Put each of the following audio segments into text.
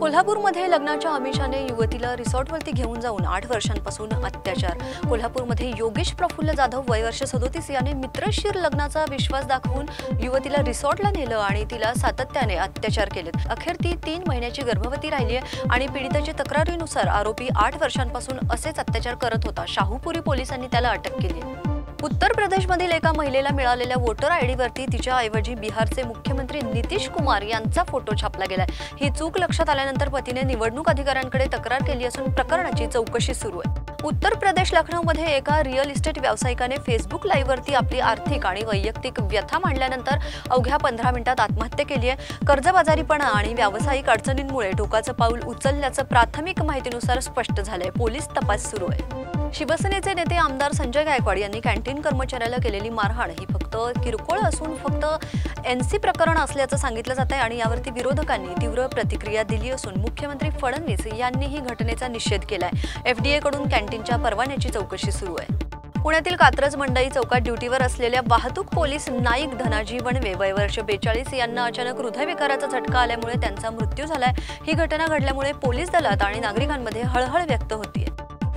कोल्हापूरमध्ये लग्नाच्या आमिषाने युवतीला रिसॉर्टवरती घेऊन जाऊन 8 वर्षांपासून अत्याचार। कोल्हापूरमध्ये योगेश प्रफुल्ल जाधव वय वर्ष 37 याने मित्रशीर लग्नाचा विश्वास दाखवून युवतीला रिसॉर्टला नेलं आणि तिला सातत्याने अत्याचार केलेत। अखेर ती 3 महिन्याची गर्भवती राहिली आहे आणि पीडिताच्या तक्रारीनुसार आरोपी 8 वर्षांपासून असेच अत्याचार करत होता। शाहूपुरी पोलिसांनी त्याला अटक केली आहे। उत्तर प्रदेशमधील एका महिलेला मिळालेल्या वोटर आयडीवरती तिच्या ऐवजी बिहारचे मुख्यमंत्री नितीश कुमार यांचा फोटो छापला गेलाय। ही चूक लक्षात आल्यानंतर पतीने निवडणूक अधिकाऱ्यांकडे तक्रार केली असून प्रकरणाची चौकशी सुरू आहे। उत्तर प्रदेश लखनौमध्ये एका रिअल इस्टेट व्यावसायिकाने फेसबुक लाईव्हवरती आपली आर्थिक आणि वैयक्तिक व्यथा मांडल्यानंतर अवघ्या 15 मिनिटात आत्महत्या केली आहे। कर्जबाजारीपणा आणि व्यावसायिक अडचणींमुळे टोकाचं पाऊल उचलल्याचं प्राथमिक माहितीनुसार स्पष्ट झालंय। पोलीस तपास सुरू आहे। शिवसेनेचे नेते आमदार संजय गायकवाड यांनी कॅन्टीन कर्मचाऱ्याला केलेली मारहाण ही फक्त किरकोळ असून फक्त एनसी प्रकरण असल्याचं सांगितलं जात आहे आणि यावरती विरोधकांनी तीव्र प्रतिक्रिया दिली असून मुख्यमंत्री फडणवीस यांनीही घटनेचा निषेध केलाय। एफडीए कडून कॅन्टीनच्या परवान्याची चौकशी सुरू आहे। पुण्यातील कात्रज मंडई चौकात ड्युटीवर असलेल्या वाहतूक पोलीस नाईक धनाजी वणवे वय वर्ष 42 यांना अचानक हृदयविकाराचा झटका आल्यामुळे त्यांचा मृत्यू झालाय। ही घटना घडल्यामुळे पोलीस दलात आणि नागरिकांमध्ये हळहळ व्यक्त होतीये।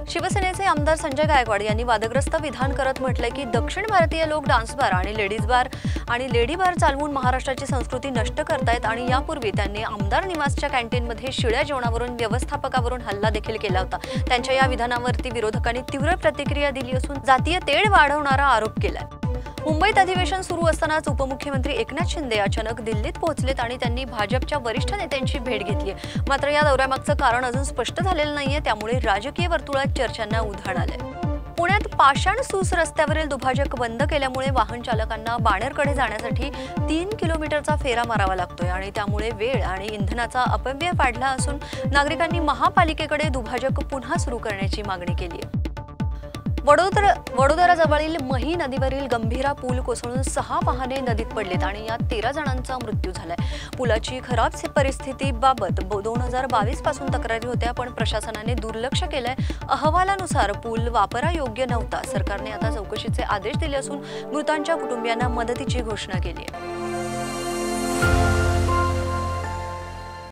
शिवसेनेचे आमदार संजय गायकवाड यांनी वादग्रस्त विधान करत म्हटलंय की दक्षिण भारतीय लोक डान्स बार आणि लेडी बार चालवून महाराष्ट्राची संस्कृती नष्ट करतायत आणि यापूर्वी त्यांनी आमदार निवासच्या कॅन्टीनमध्ये शिळ्या जेवणावरून व्यवस्थापकावरून हल्ला देखील केला होता। त्यांच्या या विधानावरती विरोधकांनी तीव्र प्रतिक्रिया दिली असून जातीय तेढ वाढवणारा आरोप केलाय। मुंबईत अधिवेशन सुरू असतानाच उपमुख्यमंत्री एकनाथ शिंदे अचानक दिल्लीत पोहोचलेत आणि त्यांनी भाजपच्या वरिष्ठ नेत्यांची भेट घेतली आहे। मात्र या दौऱ्यामागचं कारण अजून स्पष्ट झालेलं नाहीये, त्यामुळे राजकीय वर्तुळात चर्चांना उधाण आलंय। पुण्यात पाषाण सूस रस्त्यावरील दुभाजक बंद केल्यामुळे वाहन चालकांना बाणेरकडे जाण्यासाठी 3 किलोमीटरचा फेरा मारावा लागतोय आणि त्यामुळे वेळ आणि इंधनाचा अपव्यय वाढला असून नागरिकांनी महापालिकेकडे दुभाजक पुन्हा सुरू करण्याची मागणी केली आहे। वडोदराजवळील मही नदीवरील गंभीरा पूल कोसळून 6 वाहने नदीत पडलेत आणि यात 13 जणांचा मृत्यू झालाय। पुलाची खराब परिस्थितीबाबत 2022 पासून तक्रारी होत्या, पण प्रशासनाने दुर्लक्ष केलंय। अहवालानुसार पूल वापरायोग्य नव्हता। सरकारने आता चौकशीचे आदेश दिले असून मृतांच्या कुटुंबियांना मदतीची घोषणा केली आहे।